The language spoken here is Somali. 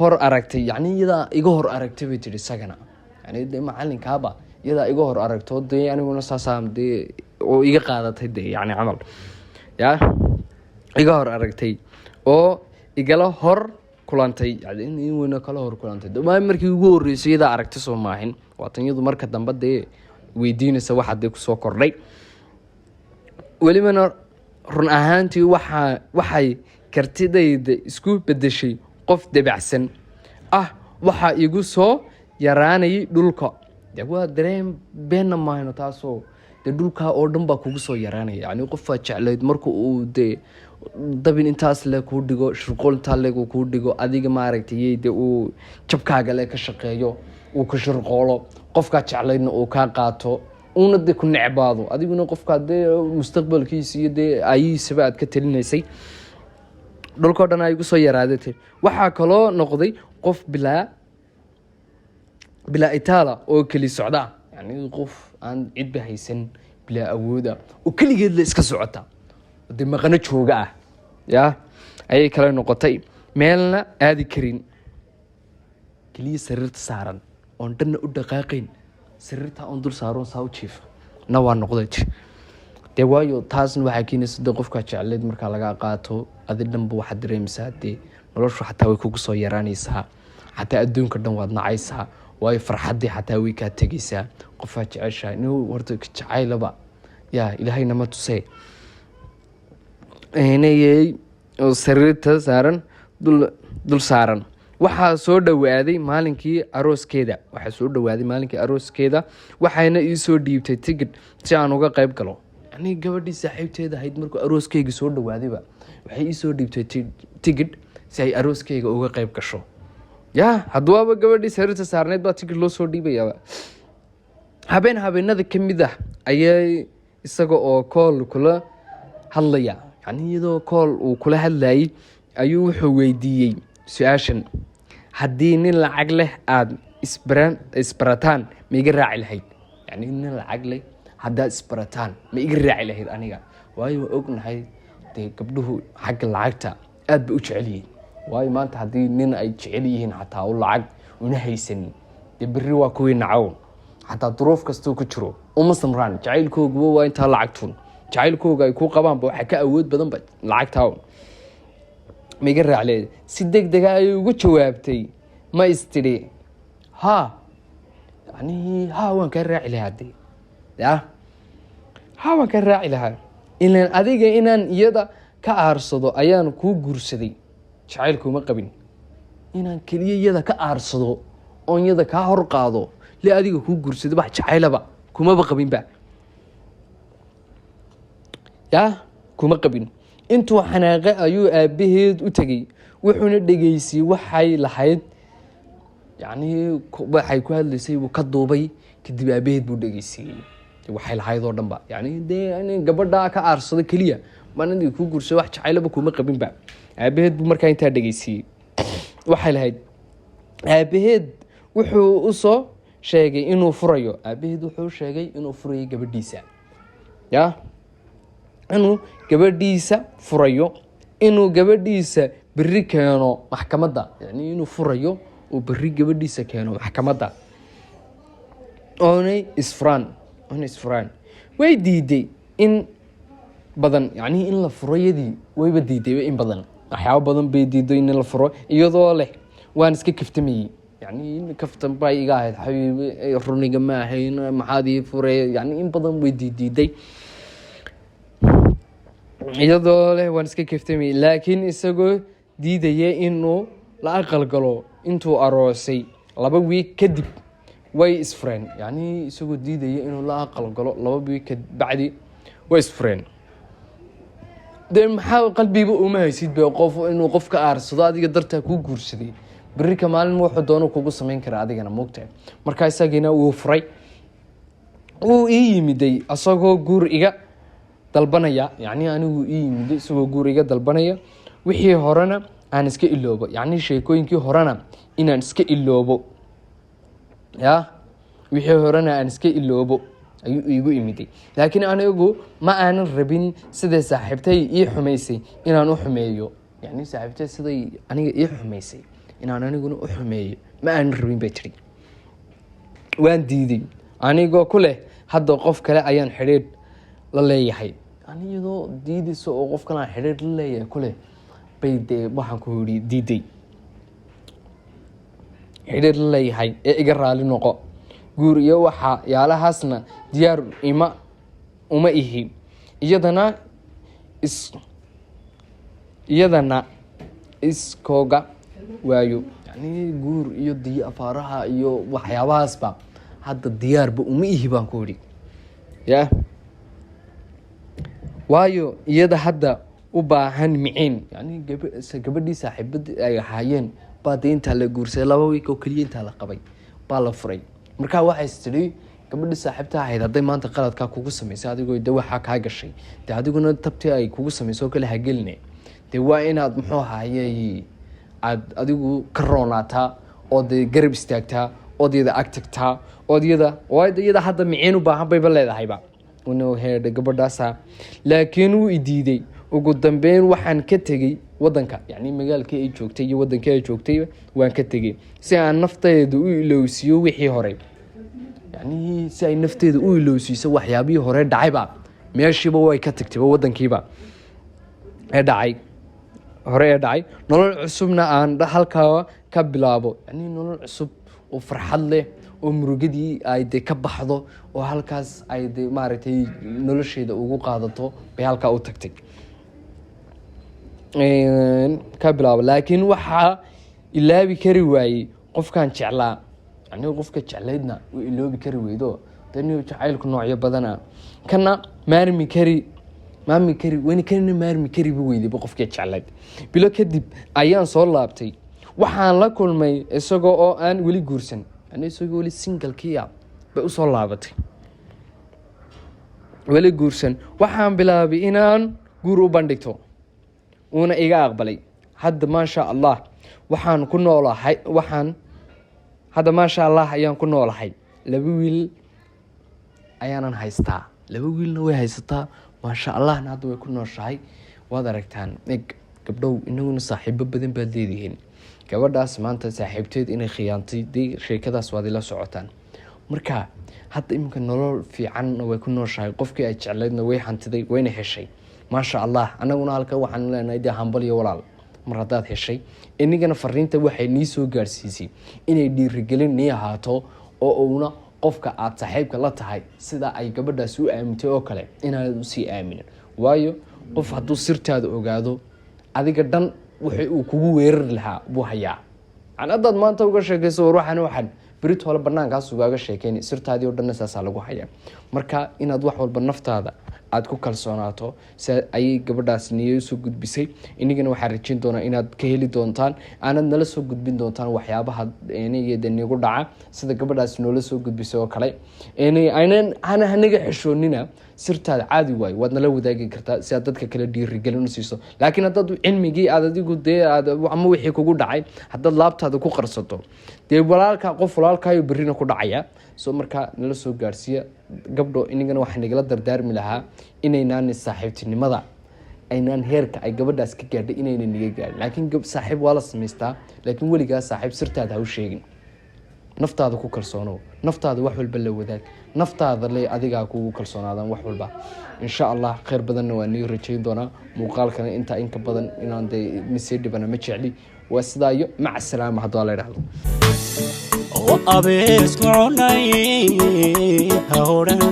hor aragtay yani iyadaa iga hor aragtay bay tiri isagana yani dee macalinkaaba iyadaa iga hor aragto dee aniguna saasaa dee oo iga qaadatay dee yani camal yaa iga hor aragtay oo igala hor kulantay yani in weyna kala hor kulantay markii ugu horeysay iyadaa aragtay soo maahin waatan iyadu marka dambe dee weydiinaysa waxa dee kusoo kordhay welibana run ahaantii waxay kartidayda isku bedeshay qof dabacsan waxaa igu soo yaraanayay dhulka dee waa dareen beenna maahayno taasoo dee dhulkaa oo dhan baa kugu soo yaraanaya yani qofaa jeclayd marka uu dee dabin intaas le kuu dhigo shirqool intaa le kuu dhigo adiga maaragtay dee uu jabkaaga le ka shaqeeyo uu ka shirqoolo qofkaa jeclaydna uu kaa qaato uuna dee ku necbaado adiguna qofkaa dee mustaqbalkiisa iyo dee aayihiisaba aad ka talinaysay dhulkao dhan ay igu soo yaraadatay waxaa kaloo noqday qof bilaa itaala oo keli socda yani qof aan cidba haysan bilaa awooda oo keligeed la iska socota dee maqano jooga yaa ayay kala noqotay meelna aadi karin keliya sariirta saaran oon dhanna u dhaqaaqayn sariirtaa oon dul saaroon saa u jiifa na waa noqday dee waayo taasna waxaa keenaysa dee qofkaa jecleyd markaa laga qaato adi dhanba waxaad dareemaysaa dee noloshu xataa way kugu soo yaraanaysaa xataa adduunka dhan waad nacaysaa waayo farxaddii xataa way kaa tegaysaa qofaa jeceshahay inuu horta jacaylaba yaa ilaahay nama tusee inayay oo sariirta saaran dul saaran waxaa soo dhawaaday maalinkii arooskeeda waxayna ii soo dhiibtay tigid si aan uga qayb galo yani gabadhii saaxiibteeda ahayd markuu arooskeyga soo dhawaadayba waxay ii soo dhiibtay tigid si ay arooskeyga uga qayb gasho yaa hadwaaba gabadhii sariirta saarneyd baa tigid loo soo dhiibayaaba habeenada ka mid ayay isaga oo kool kula hadlaya yani iyadoo kool uu kula hadlayay ayuu wuxuu weydiiyey su-aashan haddii nin lacag leh aada isbarataan ma iga raaci lahayd yani nin lacag leh haddaad isbarataan ma iga raaci lahayd aniga waayo waa ognahay dee gabdhuhu xagga lacagta aad ba u jecel yihiin waayo maanta haddii nin ay jecel yihiin xataa u lacag una haysanin dee berri waa kuwii nacow xataa duruuf kastuu ku jiro uma samraan jacaylkooguba waa intaa lacagtuun jacaylkooga ay ku qabaanba waxaa ka awood badanba lacagtaa ma iga raacleed si degdega ayay ugu jawaabtay ma istidhi yani waan kaa raaci lahaa de waan kaa raaci lahaa ilan adiga inaan iyada ka aarsado ayaan kuu guursaday jacaylkuuma qabin inaan keliya iyada ka aarsado oon iyada kaa hor qaado le adiga kuu guursado wax jacaylaba kumaba qabinba kuma qabin intuu xanaaqe ayuu aabaheed u tegey wuxuuna dhegeysiyey waxay lahayd yani waxay ku hadlaysay wuu ka duubay kadib aabaheed buu dhegeysiyey waxay lahayd oo dhanba yani dee gabadhaa ka aarsado keliya maanadi ku guursado wax jacaylaba kuma qabinba aabaheed buu markaa intaa dhegeysiyey waxay lahayd aabaheed wuxuu usoo sheegay inuu furayo gabadhiisa inuu gabadhiisa furayo inuu gabadhiisa berri keeno maxkamadda yani inuu furayo uu berri gabadhiisa keeno maxkamadda oonay isfuraan way diiday in badan yani in la furo yadii wayba diiday in badan waxyaabo badan bay diiday in la furo iyadoo leh waan iska kaftamayey yani kaftan bay iga ahayd xabiibi runiga ma ahayn maxaad ii furey yani in badan way diiday iyadoo leh waan iska kaftamayey laakiin isagoo diidaya inuu la aqal galo intuu aroosay 2 wiig kadib way isfureen yani isagoo diidaya inuu la aqal galo 2 wiig bacdi way isfureen dee maxaa qalbiga uma haysid bay qof inuu qof ka aarsado adiga dartaa ku guursaday berri ka maalin wuxuu doono kugu samayn kara adigana moogtahay markaa isagina wuu furay wuu ii yimiday asagoo guur iga dalbanaya yani anigu ii yimiday isagoo guur iga dalbanaya wixii horena aan iska iloobo yani sheekooyinkii horena inaan iska iloobo wixii horena aan iska iloobo ayuu iigu imiday laakiin anigu ma aanan rabin siday saaxiibtay ii xumaysay inaan u xumeeyo yani saaxiibtay siday aniga ii xumaysay inaan aniguna u xumeeyo ma aanan rabin bay tiri. waan diiday anigoo ku leh hadda qof kale ayaan xidhiidh la leeyahay. aniyadoo diidayso oo qof kale aan xidhiidh la leeyahay ku leh bay dee waxaan ku yidhi diiday. xidhiidh la leeyahay ee iga raali noqo. guur iyo waxa yaalahaasna diyaar uma ihi. iyadana iskooga waayo. yani guur iyo afaaraha iyo waxyaabahaasba hadda diyaarba uma ihi baan ku yidhi. ya waayo iyada hadda u baahan miciin. yani gabadhii saaxiibadii ay ahaayeen baa dee intaa la guursaday 2 week oo keliya intaa la qabay baa la furay. markaa waxay istiri gabadhii saaxiibta ahayd hadday maanta qaladkaa kugu samaysay adigoo de waxaa kaa gashay dee adiguna tabtii ay kugu samaysay oo kale hageline dee waa inaad muxuu ahaaye aad adigu ka roonaataa oo dee garab istaagtaa ood iyada ag tagtaa ood iyada hadda miciin u baahan bayba leedahayba inuu heedha gabadhaasa. laakiin wuu idiiday. ugu dambeyn waxaan ka tegey wadanka. yani magaalkii ay joogtay iyo wadankii ay joogtay waan ka tegey si aan nafteeda u ilowsiiyo wixii hore. yani si ay nafteeda u ilowsiiso waxyaabihii hore dhacayba meeshiiba way ka tagtayba wadankiiba ee dhacay hore ee dhacay. nolol cusubna aan halkaa ka bilaabo. yani nolol cusub oo farxad leh oo murugadii ay de ka baxdo oo halkaas ay de maaragtay nolosheeda ugu qaadato bay halkaa u tagtay ka bilaabo. laakiin waxaa ilaabi kari waayey qofkaan jeclaa. yani qofka jeclaydna uu iloobi kari weydo dani jacaylku noocyo badana kana maarmi kari wani kana maarmi kari bu weydayba qofkii jeclayd. bilo kadib ayaan soo laabtay. waxaan la kulmay isagoo oo aan weli guursan. yani isagoo weli singalkiia bay usoo laabatay weli guursan. waxaan bilaabay inaan guur u bandhigto uuna iga aqbalay. hadda maasha allah waxaan ku noolahay ayaan ku noolahay. 2 wiil ayaanan haystaa. 2 wiilna way haysataa maasha allahna hadda way ku nooshahay. waad aragtaan gabdhow inaguna saaxiibo badan baad leedihiin. gabadhaas maanta saaxiibteed inay khiyaantay dee sheekadaas waad ila socotaan. marka hadda iminka nolol fiicanna way ku nooshahay. qofkii ay jeclaydna way hantiday wayna heshay maasha allah. anaguna halka waxaan leenahay dee hambal iyo walaal mar haddaad heshay. inagana fariinta waxay nii soo gaarsiisay inay dhiirigelin nii ahaato oo uuna qofka aad saaxiibka la tahay sida ay gabadhaas u aamintay oo kale inaad usii aaminin. waayo qof hadduu sirtaada ogaado adiga dhan wixii uu kugu weerari lahaa buu hayaa. haddaad maanta uga sheekayso war waxaan berit hole banaankaas ugaaga sheekeyn sirtaadii oo dhanna saasaa lagu hayaa. marka inaad wax walba naftaada aad ku kalsoonaato si ayay gabadhaas niyo soo gudbisay. inagana waxaan rajayn doonaa inaad ka heli doontaan aanad nala soo gudbin doontaan waxyaabaha iyada nagu dhaca sida gabadhaas noola soo gudbisay oo kale. hanaga xishoonina sirtaada caadi waayo waad nala wadaagi kartaa si aad dadka kale dhiirigelin u siiso. laakiin haddaad cilmigii aad adigu dee ama wixii kugu dhacay haddaad laabtaada ku qarsato dee qof walaalkaayo berrina ku dhacaya. soo markaa nala soo gaarsiiya gabdho. inagana waxaa nagala dardaarmi lahaa inaynaan saaxiibtinimada aynaan heerka ay gabadhaas ka gaadhay inayna naga gaadhin. laakiin saaxiib waa la samaystaa laakiin weligaa saaxiib sirtaada ha u sheegin. naftaada ku kalsoonow. naftaada wax walba la wadaag. naftaada le adigaa kugu kalsoonaadaan wax walba. insha allah khayr badanna waa nii rajayn doonaa. muuqaalkana intaa inka badan inaan dee nisii dhibana ma jecli. waa sidaa iyo maca salaama hadduu la idhaahdo. abeesku cunay ha hodhan